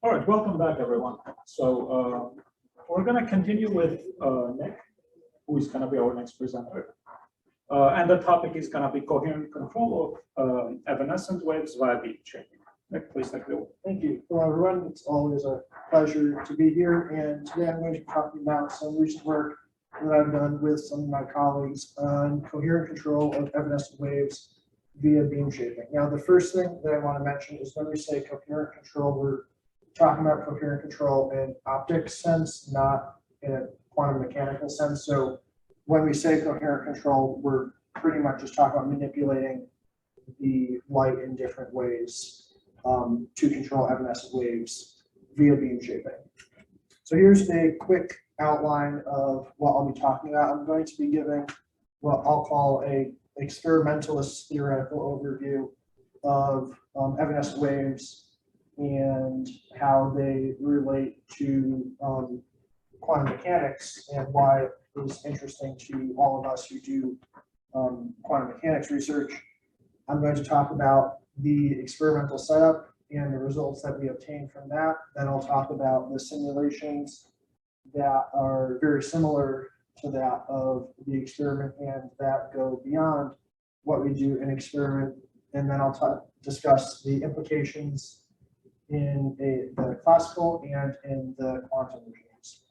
All right, welcome back, everyone. So we're going to continue with Nick, who is going to be our next presenter. And the topic is going to be coherent control of evanescent waves via beam shaping. Nick, please take it away. Thank you. Hello, everyone. It's always a pleasure to be here. And today I'm going to be talking about some recent work that I've done with some of my colleagues on coherent control of evanescent waves via beam shaping. Now, the first thing that I want to mention is when we say coherent control, we're talking about coherent control in optics sense, not in a quantum mechanical sense. So when we say coherent control, we're pretty much just talking about manipulating the light in different ways to control evanescent waves via beam shaping. So here's a quick outline of what I'll be talking about. I'm going to be giving what I'll call a experimentalist theoretical overview of evanescent waves and how they relate to quantum mechanics and why it is interesting to all of us who do quantum mechanics research. I'm going to talk about the experimental setup and the results that we obtained from that. Then I'll talk about the simulations that are very similar to that of the experiment and that go beyond what we do in experiment. And then I'll discuss the implications in the classical and in the quantum regimes.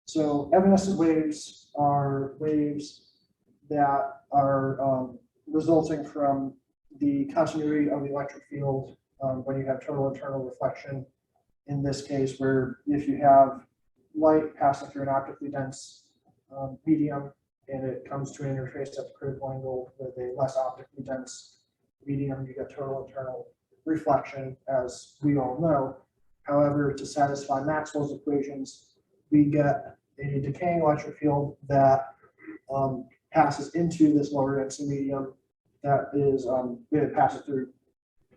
So evanescent waves are waves that are resulting from the continuity of the electric field when you have total internal reflection. In this case, where if you have light passing through an optically dense medium and it comes to an interface at the critical angle with a less optically dense medium, you get total internal reflection, as we all know. However, to satisfy Maxwell's equations, we get a decaying electric field that passes into this lower density medium that is it passes through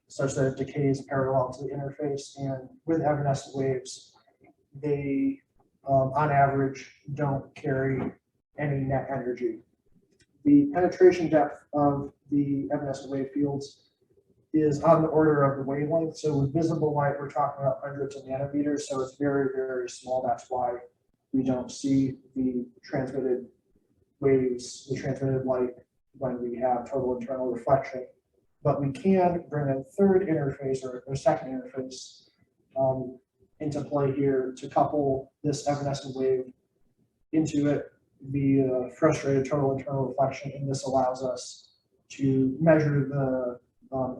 such that it decays parallel to the interface. And with evanescent waves, they on average don't carry any net energy. The penetration depth of the evanescent wave fields is on the order of the wavelength. So with visible light, we're talking about hundreds of nanometers. So it's very, very small. That's why we don't see the transmitted waves, the transmitted light when we have total internal reflection. But we can bring a third interface or a second interface into play here to couple this evanescent wave into it via frustrated total internal reflection. And this allows us to measure the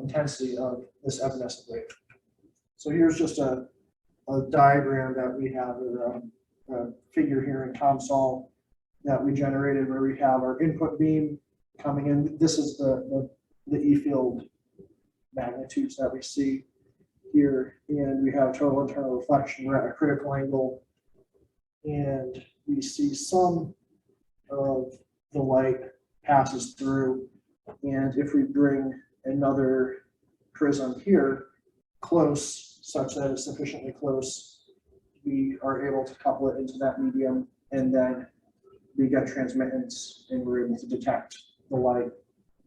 intensity of this evanescent wave. So here's just a diagram that we have, a figure here in COMSOL that we generated where we have our input beam coming in. This is the E field magnitudes that we see here, and we have total internal reflection. We're at a critical angle, and we see some of the light passes through. And if we bring another prism here close, such that it's sufficiently close, we are able to couple it into that medium, and then we get transmittance, and we're able to detect the light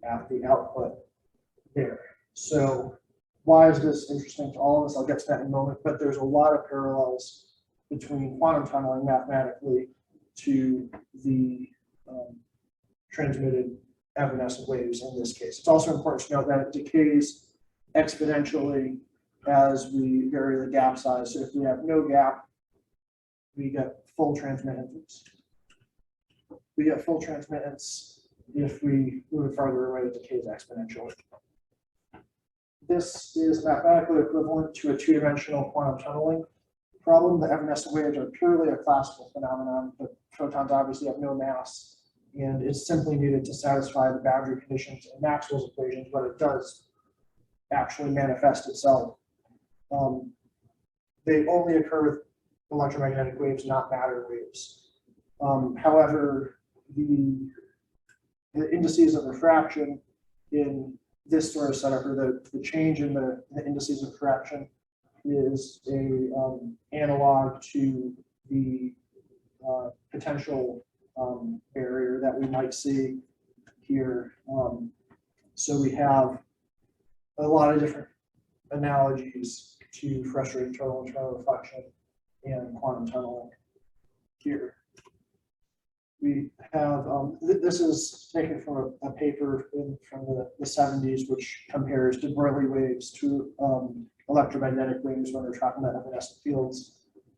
at the output there. So why is this interesting to all of us? I'll get to that in a moment, but there's a lot of parallels between quantum tunneling mathematically to the transmitted evanescent waves in this case. It's also important to note that it decays exponentially as we vary the gap size. So if we have no gap, we get full transmittance. We get full transmittance. If we move farther away, it decays exponentially. This is mathematically equivalent to a two-dimensional quantum tunneling problem. The evanescent waves are purely a classical phenomenon, but photons obviously have no mass, and it's simply needed to satisfy the boundary conditions in Maxwell's equations, but it does actually manifest itself. They only occur with electromagnetic waves, not matter waves. However, the indices of refraction in this sort of setup, or the change in the indices of refraction, is a analog to the potential barrier that we might see here. So we have a lot of different analogies to frustrated total internal reflection and quantum tunneling here. We have, this is taken from a paper from the 70s, which compares de Broglie waves to electromagnetic waves when we're talking about evanescent fields.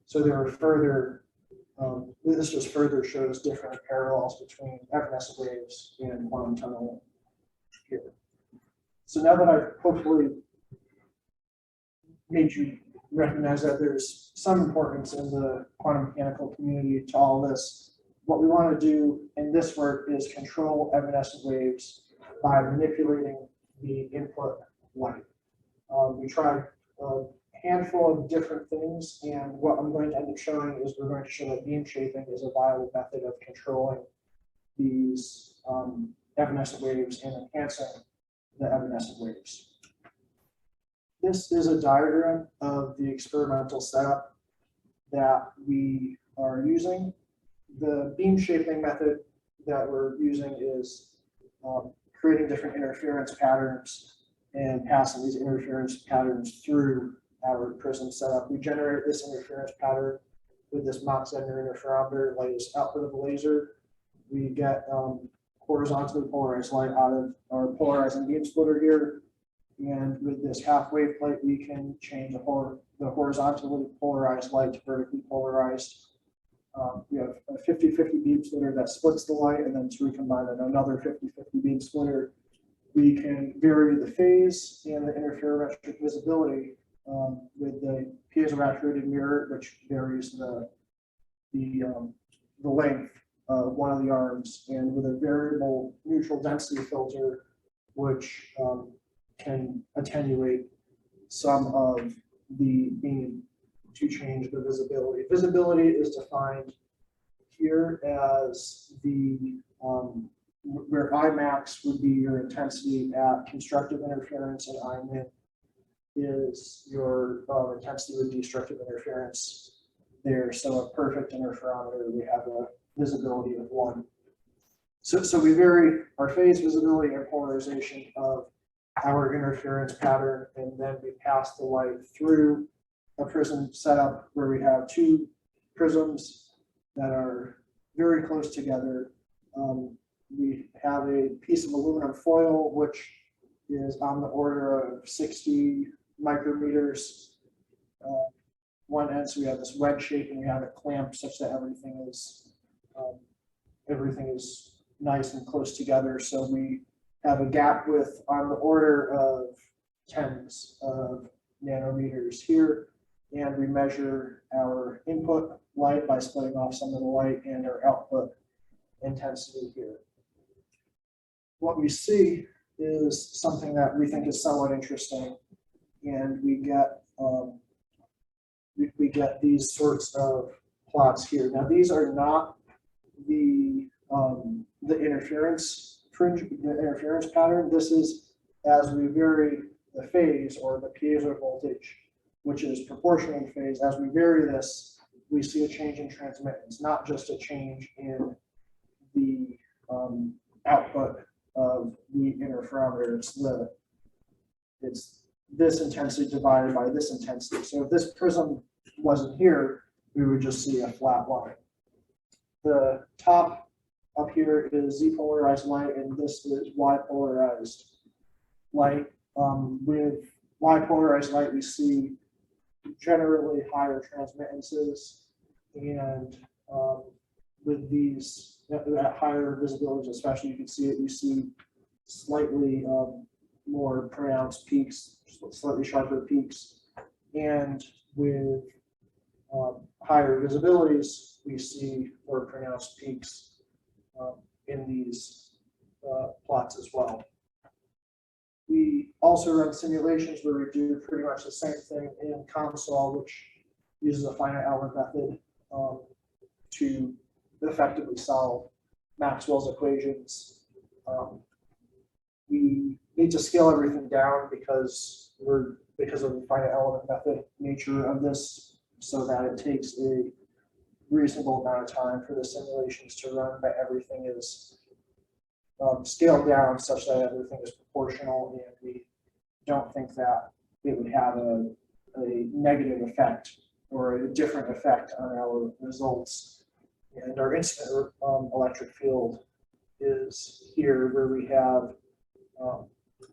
So there are further, this just further shows different parallels between evanescent waves and quantum tunneling here. So now that I've hopefully made you recognize that there's some importance in the quantum mechanical community to all this, what we want to do in this work is control evanescent waves by manipulating the input light. We tried a handful of different things, and what I'm going to end up showing is we're going to show that beam shaping is a viable method of controlling these evanescent waves and enhancing the evanescent waves. This is a diagram of the experimental setup that we are using. The beam shaping method that we're using is creating different interference patterns and passing these interference patterns through our prism setup. We generate this interference pattern with this Mach-Zehnder interferometer. Light is output of the laser. We get horizontally polarized light out of our polarizing beam splitter here. And with this half wave plate, we can change the horizontally polarized light to vertically polarized. We have a 50-50 beam splitter that splits the light, and then to recombine in another 50-50 beam splitter. We can vary the phase and the interferometric visibility with the piezo-actuated mirror, which varies the length of one of the arms, and with a variable neutral density filter, which can attenuate some of the beam to change the visibility. Visibility is defined here as the where Imax would be your intensity at constructive interference, and Imin is your intensity with destructive interference there. So a perfect interferometer, we have a visibility of 1. So we vary our phase, visibility, and polarization of our interference pattern, and then we pass the light through a prism setup where we have 2 prisms that are very close together. We have a piece of aluminum foil, which is on the order of 60 micrometers one end. So we have this wedge shape, and we have it clamped such that everything is nice and close together. So we have a gap width on the order of tens of nanometers here. And we measure our input light by splitting off some of the light and our output intensity here. What we see is something that we think is somewhat interesting, and we get these sorts of plots here. Now these are not the interference pattern. This is as we vary the phase or the piezo voltage, which is proportional in phase. As we vary this, we see a change in transmittance, not just a change in the output of the interferometer. It's this intensity divided by this intensity. So if this prism wasn't here, we would just see a flat line. The top up here is Z polarized light, and this is Y polarized light. With Y polarized light, we see generally higher transmittances, and with these at higher visibilities, especially, you can see it. You see slightly more pronounced peaks, slightly sharper peaks, and with higher visibilities, we see more pronounced peaks in these plots as well. We also run simulations where we do pretty much the same thing in COMSOL, which uses a finite element method to effectively solve Maxwell's equations. We need to scale everything down because of the finite element method nature of this, so that it takes a reasonable amount of time for the simulations to run, but everything is scaled down such that everything is proportional, and we don't think that it would have a negative effect or a different effect on our results. And our incident electric field is here, where we have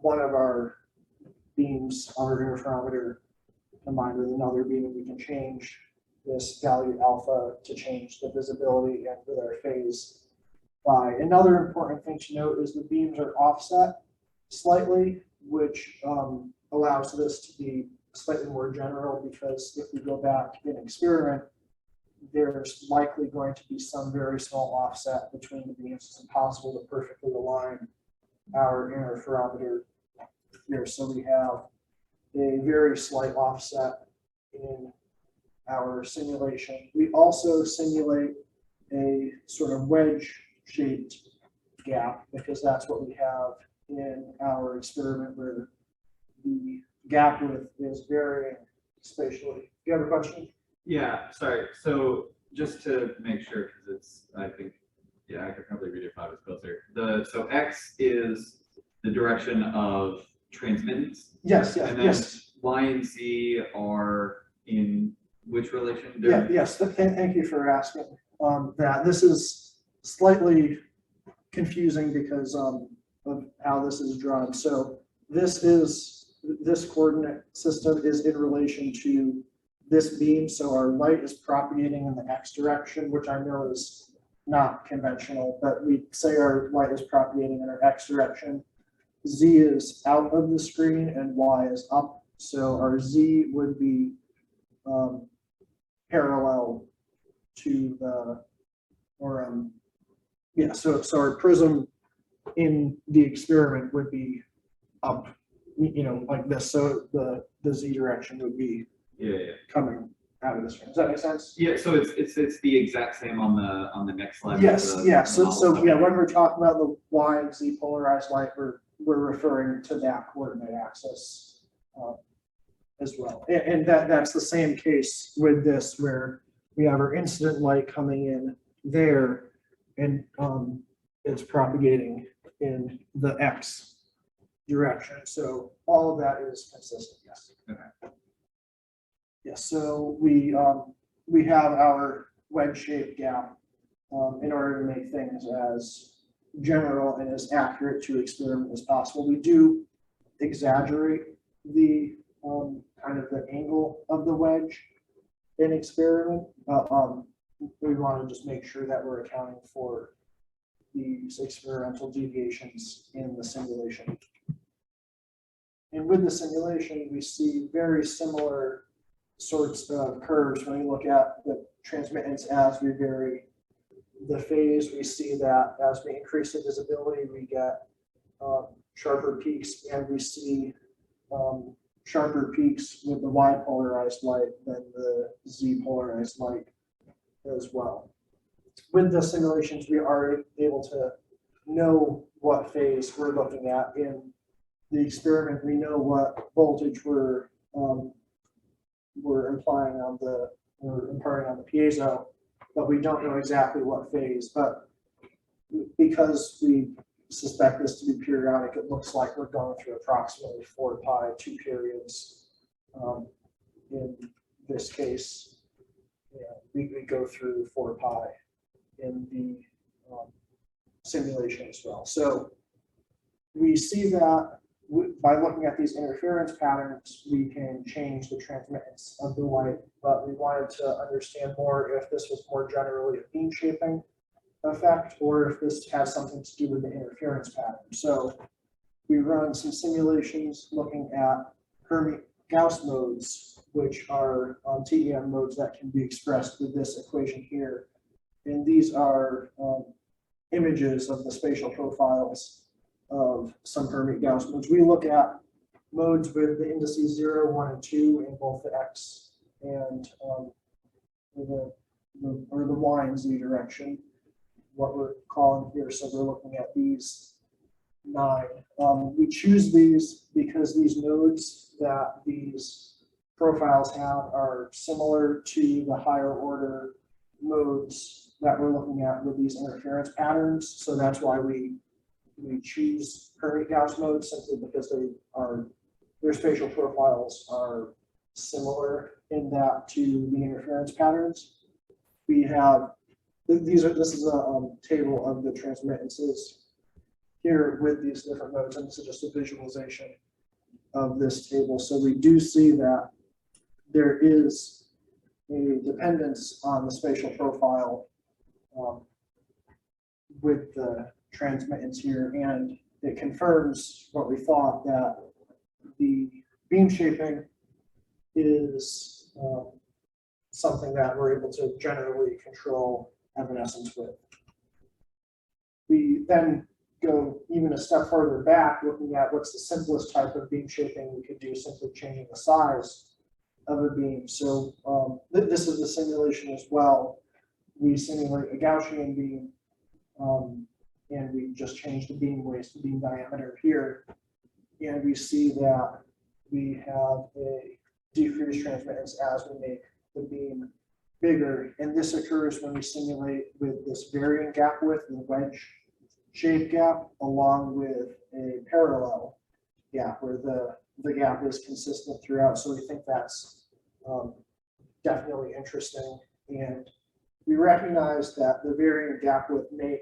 one of our beams, our interferometer, combined with another beam, and we can change this value alpha to change the visibility and with our phase by. Another important thing to note is the beams are offset slightly, which allows this to be slightly more general, because if we go back in experiment, there's likely going to be some very small offset between the beams. It's impossible to perfectly align our interferometer here. So we have a very slight offset in our simulation. We also simulate a sort of wedge-shaped gap, because that's what we have in our experiment, where the gap width is varying spatially. Do you have a question? Yeah, sorry. So just to make sure, because it's, I think, yeah, I could probably read it if I was closer. So X is the direction of transmittance. Yes, And then Y and Z are in which relation? Yes. Thank you for asking that. This is slightly confusing because of how this is drawn. So this coordinate system is in relation to this beam. So our light is propagating in the X direction, which I know is not conventional, but we say our light is propagating in our X direction. Z is out of the screen and Y is up. So our Z would be parallel to the, so our prism in the experiment would be up, like this. So the Z direction would be coming out of this one. Does that make sense? Yeah. So it's the exact same on the next slide. Yes. So when we're talking about the Y and Z polarized light, we're referring to that coordinate axis as well. And that's the same case with this, where we have our incident light coming in there, and it's propagating in the X direction. So all of that is consistent. Yes. Okay. Yes. So we have our wedge-shaped gap in order to make things as general and as accurate to experiment as possible. We do exaggerate the kind of the angle of the wedge in experiment. We want to just make sure that we're accounting for these experimental deviations in the simulation. And with the simulation, we see very similar sorts of curves when we look at the transmittance as we vary the phase. We see that as we increase the visibility, we get sharper peaks, and we see sharper peaks with the Y polarized light than the Z polarized light as well. With the simulations, we are able to know what phase we're looking at. In the experiment, we know what voltage we're imparting on the piezo, but we don't know exactly what phase. But because we suspect this to be periodic, it looks like we're going through approximately 4 pi, 2 periods. In this case, we go through 4 pi in the simulation as well. So we see that by looking at these interference patterns, we can change the transmittance of the light, but we wanted to understand more if this was more generally a beam shaping effect, or if this has something to do with the interference pattern. So we run some simulations looking at Hermite-Gauss modes, which are TEM modes that can be expressed with this equation here. And these are images of the spatial profiles of some Hermite-Gauss modes. We look at modes with the indices 0, 1, and 2 in both the X and the Y and Z direction, what we're calling here. So we're looking at these 9. We choose these because these nodes that these profiles have are similar to the higher order modes that we're looking at with these interference patterns. So that's why we choose Hermite-Gauss modes, simply because they are their spatial profiles are similar in that to the interference patterns. We have, this is a table of the transmittances here with these different modes, and this is just a visualization of this table. So we do see that there is a dependence on the spatial profile with the transmittance here, and it confirms what we thought, that the beam shaping is something that we're able to generally control evanescence with. We then go even a step further back, looking at what's the simplest type of beam shaping we could do, simply changing the size of a beam. So this is the simulation as well. We simulate a Gaussian beam, and we just change the beam waist, the beam diameter here, and we see that we have a decreased transmittance as we make the beam bigger. And this occurs when we simulate with this varying gap width, the wedge shaped gap, along with a parallel gap where the gap is consistent throughout. So we think that's definitely interesting. And we recognize that the varying gap width may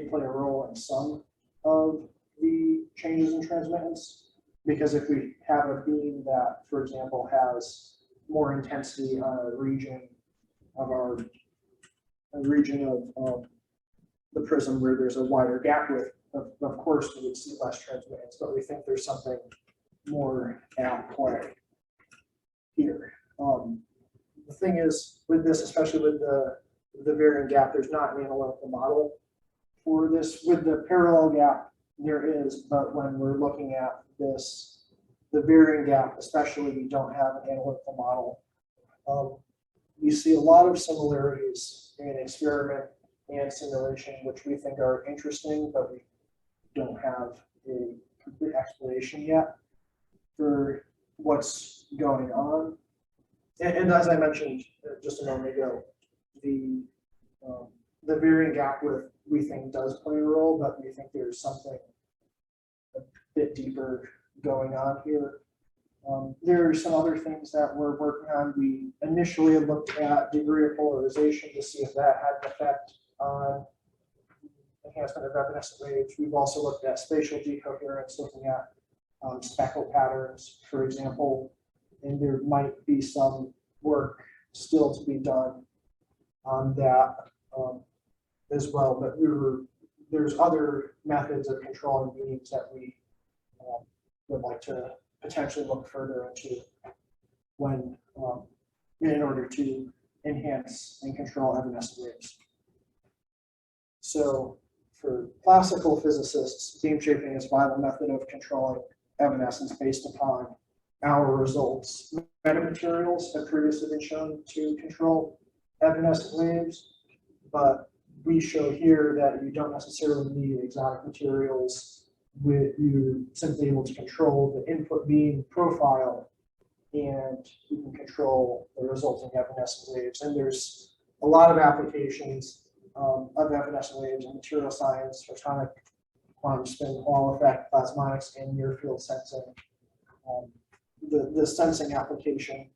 play a role in some of the changes in transmittance, because if we have a beam that, for example, has more intensity on a region of the prism where there's a wider gap width, of course we would see less transmittance, but we think there's something more at play here. The thing is, with this, especially with the varying gap, there's not an analytical model for this. With the parallel gap, there is, but when we're looking at this, the varying gap, especially, we don't have an analytical model. We see a lot of similarities in experiment and simulation, which we think are interesting, but we don't have a complete explanation yet for what's going on. And as I mentioned just a moment ago, the varying gap width, we think, does play a role, but we think there's something a bit deeper going on here. There are some other things that we're working on. We initially looked at degree of polarization to see if that had an effect on enhancement of evanescent waves. We've also looked at spatial decoherence, looking at speckle patterns, for example, and there might be some work still to be done on that as well. But there's other methods of controlling beams that we would like to potentially look further into when in order to enhance and control evanescent waves. So for classical physicists, beam shaping is a viable method of controlling evanescence based upon our results. Metamaterials have previously been shown to control evanescent waves, but we show here that you don't necessarily need exotic materials. You're simply able to control the input beam profile, and you can control the resulting evanescent waves. And there's a lot of applications of evanescent waves in material science, photonic quantum spin Hall effect, plasmonics, and near field sensing. The sensing application,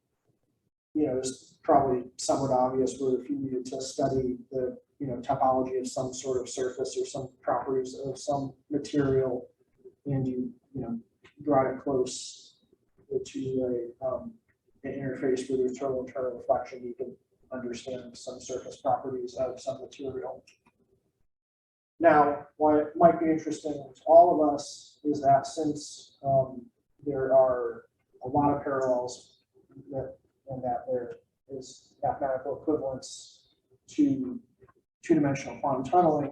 is probably somewhat obvious, where if you needed to study the topology of some sort of surface or some properties of some material, and you brought it close to an interface with your total internal reflection, you can understand some surface properties of some material. Now, why it might be interesting to all of us is that since there are a lot of parallels and that there is mathematical equivalence to two-dimensional quantum tunneling,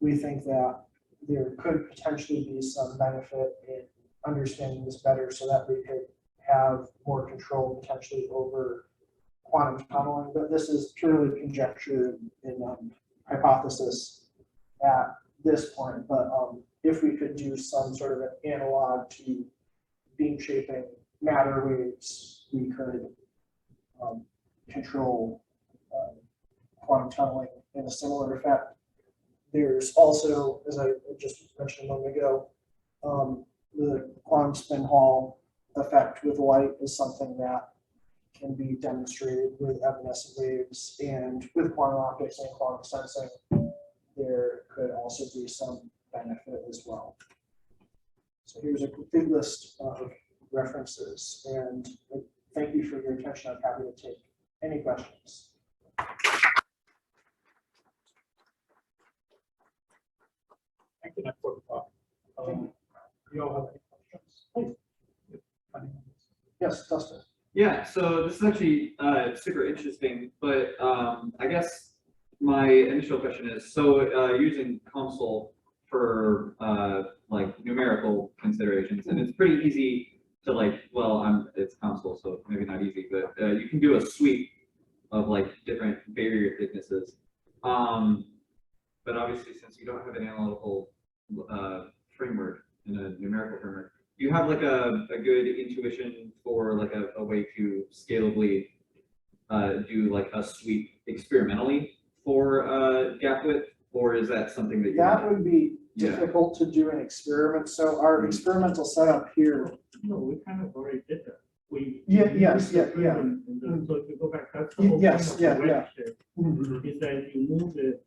we think that there could potentially be some benefit in understanding this better, so that we could have more control potentially over quantum tunneling. But this is purely conjecture and hypothesis at this point. But if we could do some sort of an analog to beam shaping matter waves, we could control quantum tunneling in a similar effect. There's also, as I just mentioned a moment ago, the quantum spin Hall effect with light is something that can be demonstrated with evanescent waves, and with quantum optics and quantum sensing, there could also be some benefit as well. So here's a complete list of references, and thank you for your attention. I'm happy to take any questions. Thank you, Nick, for the talk. You all have any questions? Please. Yes, Dustin. Yeah, so this is actually super interesting, but I guess my initial question is, so using console for like numerical considerations, and it's pretty easy to like, well, it's console, so maybe not easy, but you can do a sweep of like different barrier thicknesses. But obviously, since you don't have an analytical framework in a numerical framework, do you have like a good intuition for like a way to scalably do like a sweep experimentally for gap width, or is that something that that would be difficult to do an experiment? So our experimental setup here. No, we kind of already did that. Yes. So if you go back, that's the whole Yes, point of the wedge there, Mhm. is that if you move it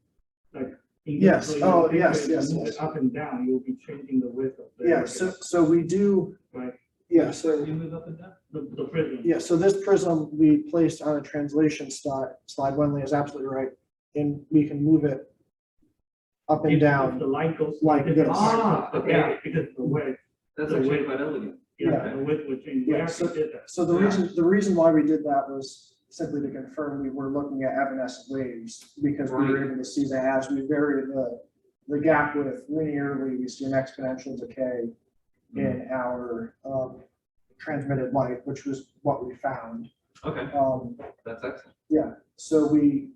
like. Yes, so oh, you yes, move yes, it yes. up and down, you'll be changing the width of the. Yeah, so we do, Right, yeah, so, you move up and down? the prism. yeah, so this prism we placed on a translation slide. Wendley is absolutely right. And we can move it up and If the down. light goes. like different this. parts of the Okay. gap, because the wedge, That's The actually width. quite elegant. the width would change. We Yeah, actually did that. So the reason why we did that was simply to confirm we were looking at evanescent waves, because we were able to see that as we vary the gap width linearly, we see an exponential decay in our transmitted light, which was what we found. Okay, that's excellent. Yeah, so we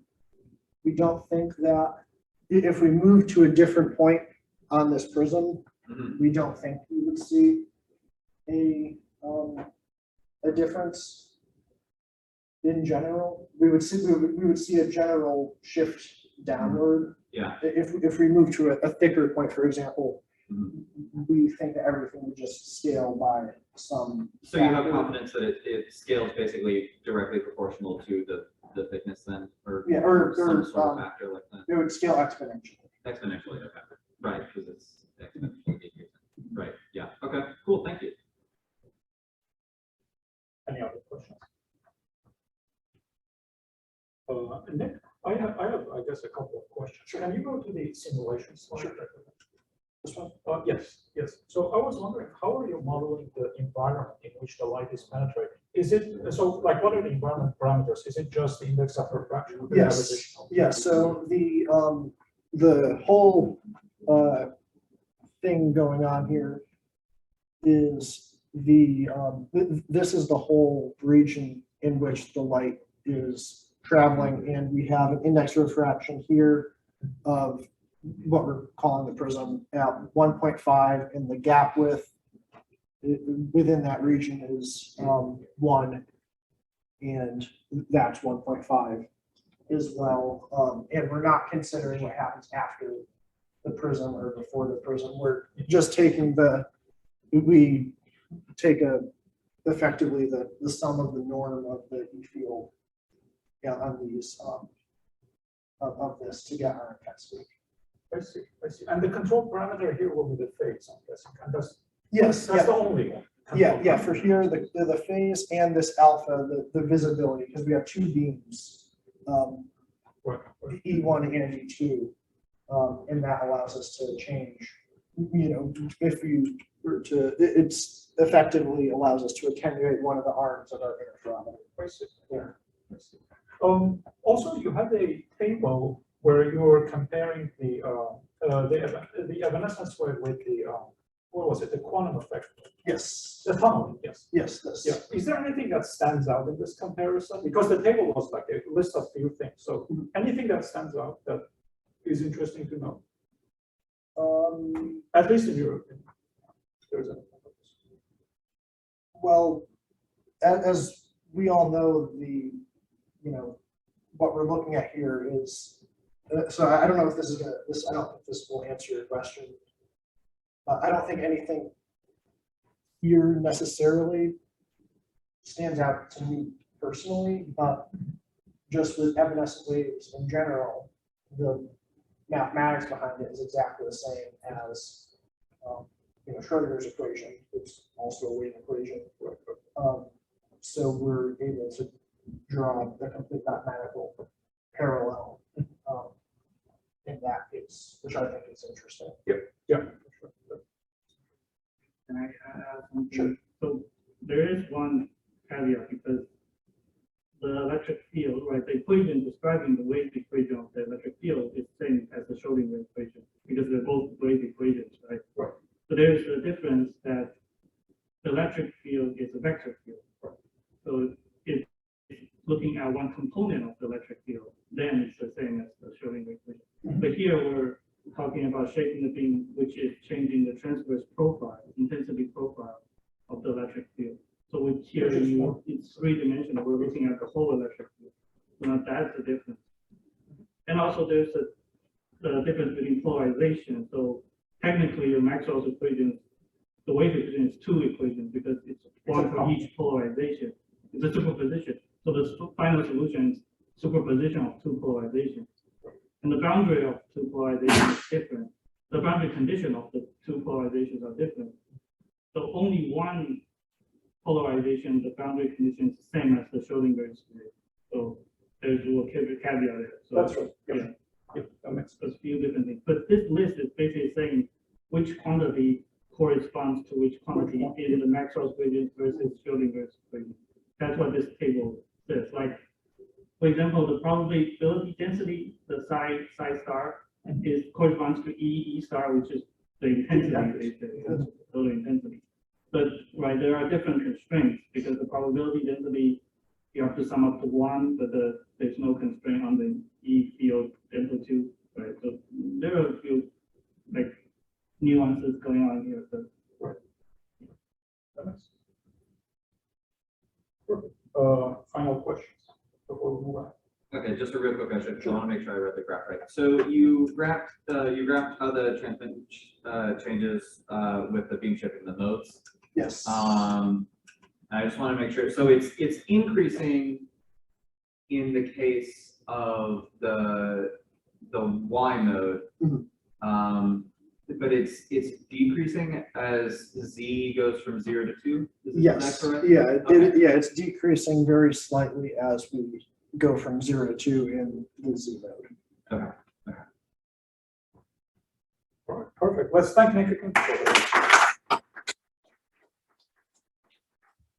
don't think that if we move to a different point on this prism, Mhm. we don't think we would see a difference in general. We would see a general shift downward. Yeah. If we move to a thicker point, for example, Mhm. we think that everything would just scale by some. So you have factor. confidence that it scales basically directly proportional to the thickness then, or Yeah, or some sort of factor like that? It would scale exponentially. Exponentially, okay. Right, because it's exponentially decreasing. Right, yeah, okay, cool, thank you. Any other questions? Nick, I have, I guess, a couple of questions. Can you go to the simulation slide? Sure. This one? Yes. So I was wondering, how are you modeling the environment in which the light is penetrating? Is it, so like, what are the environment parameters? Is it just the index of refraction? Do you have Yes, additional? yeah, so the whole thing going on here is this is the whole region in which the light is traveling, and we have an index of refraction here of what we're calling the prism at 1.5, and the gap width within that region is 1, and that's 1.5 as well. And we're not considering what happens after the prism or before the prism. We're just taking we take effectively the sum of the norm of the E field on these of this to get our intensity. I see. And the control parameter here will be the phase, I'm guessing. And Yes, that's the only one. yeah. For here, the phase and this alpha, the visibility, because we have two beams, Right. E1 and E2, and that allows us to change. If you were to, it's effectively allows us to attenuate one of the arms of our interferometer. I see. Yeah. I see. Also, you had a table where you were comparing the evanescence wave with the what was it? The quantum effect. Yes. The tunneling. Yes. Yes. This. Yeah. Is there anything that stands out in this comparison? Because the table was like a list of few things. So anything that stands out that is interesting to know, at least in your opinion. There's a. Well, as we all know, what we're looking at here is. So I don't know if this is I don't think this will answer your question. I don't think anything FTIR necessarily stands out to me personally, but just with evanescent waves in general, the mathematics behind it is exactly the same as Schrodinger's equation. It's also a wave equation. So we're able to draw the complete mathematical parallel in that case, which I think is interesting. Yeah. Can I add something? Sure. So there is one caveat because the electric field, right, the equation describing the wave equation of the electric field is the same as the Schrodinger equation because they're both wave equations, right? Right. So there's a difference that the electric field is a vector field. Right. So if looking at one component of the electric field, then it's the same as the Schrodinger equation. But here we're talking about shaping the beam, which is changing the transverse profile, intensity profile of the electric field. So with here, it's three-dimensional. We're looking at the whole electric field. So now that's the difference. And also there's the difference between polarization. So technically, the Maxwell's equation, the wave equation is two equations because it's one for each polarization. It's a superposition. So the final solution is superposition of two polarizations. And the boundary of two polarizations is different. The boundary condition of the two polarizations are different. So only one polarization, the boundary condition is the same as the Schrodinger equation. So there's a little caveat there. So That's right. yeah, That makes there's a few different things. But this list is basically saying which quantity corresponds to which quantity in the Maxwell's equation versus Schrodinger's equation. That's what this table says. Like, for example, the probability density, the psi star, corresponds to E star, which is the intensity, the total intensity. But right, there are different constraints because the probability density you have to sum up to 1, but there's no constraint on the E field amplitude, right? So there are a few like nuances going on here. So. That makes sense. Perfect. Final questions before we move on. Okay, just a real quick question. I want to make sure I read the graph right. So you graphed how the transmittance changes with the beam shift and the modes. Yes. I just want to make sure. So it's increasing in the case of the Y mode, but it's decreasing as Z goes from 0 to 2. Is Yes. that correct? Yeah. Okay. It's decreasing very slightly as we go from 0 to 2 in the Z mode. Okay. All right, perfect. Let's thank Nick again.